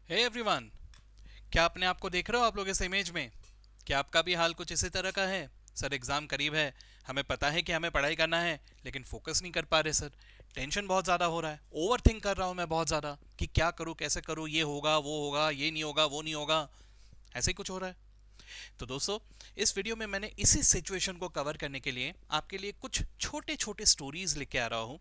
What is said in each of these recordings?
Hey everyone, क्या अपने आप को देख रहे हो आप लोग इस इमेज में? क्या आपका भी हाल कुछ इसी तरह का है? सर एग्जाम करीब है, हमें पता है कि हमें पढ़ाई करना है, लेकिन फोकस नहीं कर पा रहे सर। टेंशन बहुत ज़्यादा हो रहा है, ओवर थिंक कर रहा हूँ मैं बहुत ज़्यादा कि क्या करूँ, कैसे करूँ, ये होगा, वो होगा, ये नहीं होगा, वो नहीं होगा। ऐसे ही कुछ हो रहा है। तो दोस्तों, इस वीडियो में मैंने इसी सिचुएशन को कवर करने के लिए आपके लिए कुछ छोटे छोटे स्टोरीज लेके आ रहा हूँ।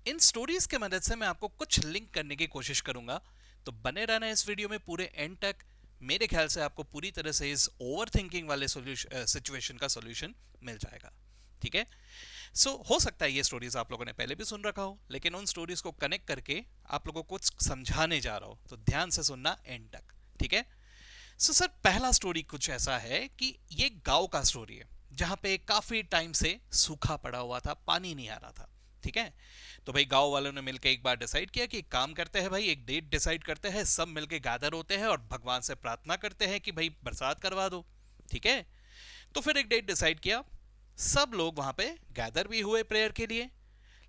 इन स्टोरीज के मदद से मैं आपको कुछ लिंक करने की कोशिश करूंगा। तो बने रहना इस वीडियो में पूरे एंड तक। मेरे ख्याल से आपको पूरी तरह से इस ओवर थिंकिंग वाले सिचुएशन का सोल्यूशन मिल जाएगा। ठीक है। हो सकता है ये स्टोरीज आप लोगों ने पहले भी सुन रखा हो, लेकिन उन स्टोरीज को कनेक्ट करके आप लोगों को कुछ समझाने जा रहा हो, तो ध्यान से सुनना एंड तक। ठीक है। सर, पहला स्टोरी कुछ ऐसा है कि ये गांव का स्टोरी है जहां पे काफी टाइम से सूखा पड़ा हुआ था, पानी नहीं आ रहा था। ठीक है। तो भाई गांव वालों ने मिलकर एक बार डिसाइड किया कि एक काम करते हैं भाई, एक डेट डिसाइड करते हैं, सब मिलके गैदर होते हैं और भगवान से प्रार्थना करते हैं कि भाई बरसात करवा दो। ठीक है। तो फिर एक डेट डिसाइड किया, सब लोग वहां पे गैदर भी हुए प्रेयर के लिए।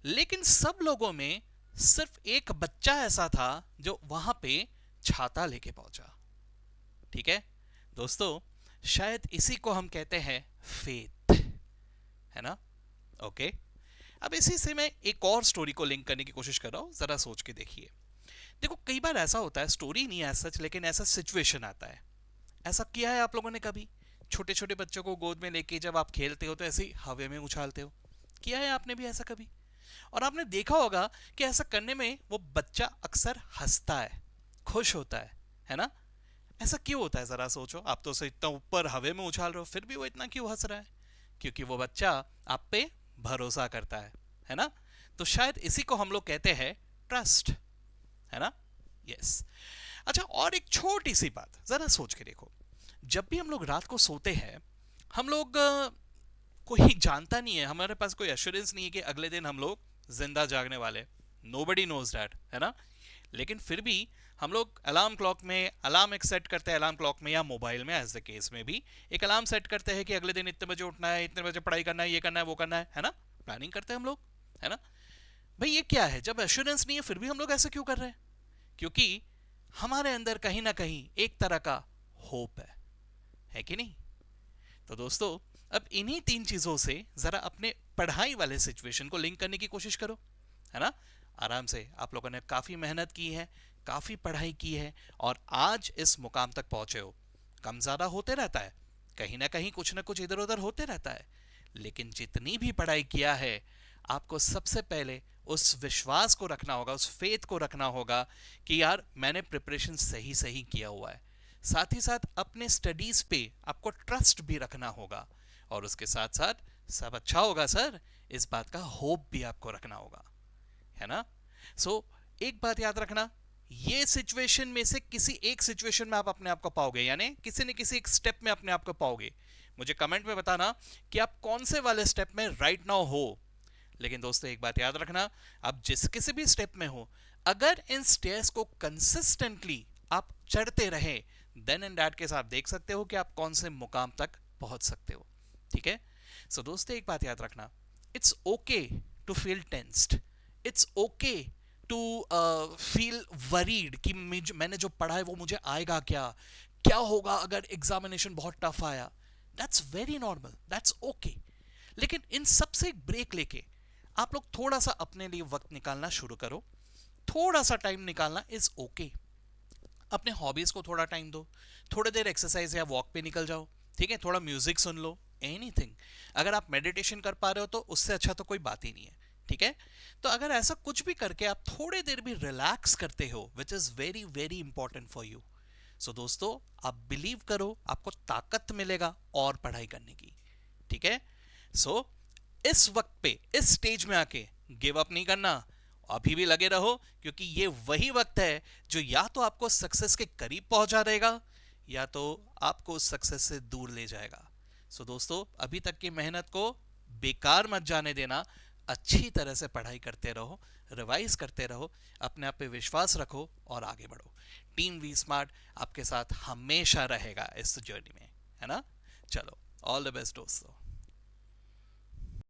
लेकिन सब लोगों में सिर्फ एक बच्चा ऐसा था जो वहां पे छाता लेके पहुंचा। ठीक है दोस्तों, शायद इसी को हम कहते हैं फेथ, है ना? ओके। अब इसी से मैं एक और स्टोरी को लिंक करने की कोशिश कर रहा हूं, जरा सोच के देखिए। देखो, कई बार ऐसा होता है, स्टोरी नहीं है सच, लेकिन ऐसा सिचुएशन आता है। ऐसा किया है आप लोगों ने कभी? छोटे छोटे बच्चों को गोद में लेके जब आप खेलते हो तो ऐसे ही हवा में उछालते हो। किया है आपने भी ऐसा कभी? और आपने देखा होगा कि ऐसा करने में वो बच्चा अक्सर हंसता है, खुश होता है ना? ऐसा क्यों होता है, जरा सोचो। आप तो उसे इतना ऊपर हवे में उछाल रहे हो, फिर भी वो इतना क्यों हंस रहा है? क्योंकि वो बच्चा आप पे भरोसा करता है ना? तो शायद इसी को हम लोग कहते हैं ट्रस्ट, है ना? यस। अच्छा, और एक छोटी सी बात जरा सोच के देखो। जब भी हम लोग रात को सोते हैं, हम लोग कोई जानता नहीं है, हमारे पास कोई एश्योरेंस नहीं है कि अगले दिन हम लोग जिंदा जागने वाले। नोबडी नोज दैट, है ना? लेकिन फिर भी हम लोग अलार्म क्लॉक में अलार्म एक सेट करते हैं, अलार्म क्लॉक में या मोबाइल में, एज द केस में भी एक अलार्म सेट करते हैं कि अगले दिन इतने बजे उठना है, इतने बजे पढ़ाई करना है, ये करना है, वो करना है ना? प्लानिंग करते हैं हम लोग, है ना? भाई ये क्या है, जब एश्योरेंस नहीं है फिर भी हम लोग ऐसे क्यों कर रहे हैं? क्योंकि हमारे अंदर कहीं ना कहीं एक तरह का होप है कि नहीं? तो दोस्तों, अब इन्हीं तीन चीजों से जरा अपने पढ़ाई वाले सिचुएशन को लिंक करने की कोशिश करो, है ना? आराम से आप लोगों ने काफी मेहनत की है, काफी पढ़ाई की है, और आज इस मुकाम तक पहुंचे हो। कम ज्यादा होते रहता है, कहीं ना कहीं कुछ ना कुछ इधर उधर होते रहता है, लेकिन जितनी भी पढ़ाई किया है, आपको सबसे पहले उस विश्वास को रखना होगा, उस फेथ को रखना होगा कि यार मैंने प्रिपरेशन सही सही किया हुआ है। साथ ही साथ अपने स्टडीज पे आपको ट्रस्ट भी रखना होगा, और उसके साथ साथ सब अच्छा होगा सर, इस बात का होप भी आपको रखना होगा, है ना? एक बात याद रखना, ये सिचुएशन में से किसी एक सिचुएशन में आप अपने आप को पाओगे, यानी किसी न किसी एक स्टेप में अपने आप को पाओगे। मुझे कमेंट में बताना कि आप कौन से वाले स्टेप में राइट नाउ हो। लेकिन दोस्तों, एक बात याद रखना, आप जिस किसी भी स्टेप में हो, अगर इन स्टेयर्स को कंसिस्टेंटली आप चढ़ते रहे, देन इन दैट केस आप देख सकते हो कि आप कौन से मुकाम तक पहुंच सकते हो। ठीक है। दोस्तों, एक बात याद रखना, it's okay to feel tensed, it's okay to feel worried कि मैंने जो पढ़ा है वो मुझे आएगा क्या, क्या होगा अगर एग्जामिनेशन बहुत टफ आया। That's very normal, that's okay. लेकिन इन सब से एक ब्रेक लेके आप लोग थोड़ा सा अपने लिए वक्त निकालना शुरू करो। थोड़ा सा टाइम निकालना इज ओके। अपने हॉबीज को थोड़ा टाइम दो, थोड़ी देर एक्सरसाइज या वॉक पे निकल जाओ। ठीक है, थोड़ा म्यूजिक सुन लो, एनीथिंग। अगर आप मेडिटेशन कर पा रहे हो तो उससे अच्छा तो कोई बात ही नहीं है। ठीक है। तो अगर ऐसा कुछ भी करके आप थोड़ी देर भी रिलैक्स करते हो, which is very very important for you, दोस्तों, आप बिलीव करो, आपको ताकत मिलेगा और पढ़ाई करने की। ठीक है। सो इस वक्त पे, इस स्टेज में आके गिव अप नहीं करना, अभी भी लगे रहो, क्योंकि ये वही वक्त है जो या तो आपको सक्सेस के करीब पहुंचा देगा, या तो आपको सक्सेस से दूर ले जाएगा। दोस्तों, अभी तक की मेहनत को बेकार मत जाने देना। अच्छी तरह से पढ़ाई करते रहो, रिवाइज करते रहो, अपने आप पे विश्वास रखो और आगे बढ़ो। टीम वी स्मार्ट आपके साथ हमेशा रहेगा इस जर्नी में, है ना? चलो, ऑल द बेस्ट दोस्तों।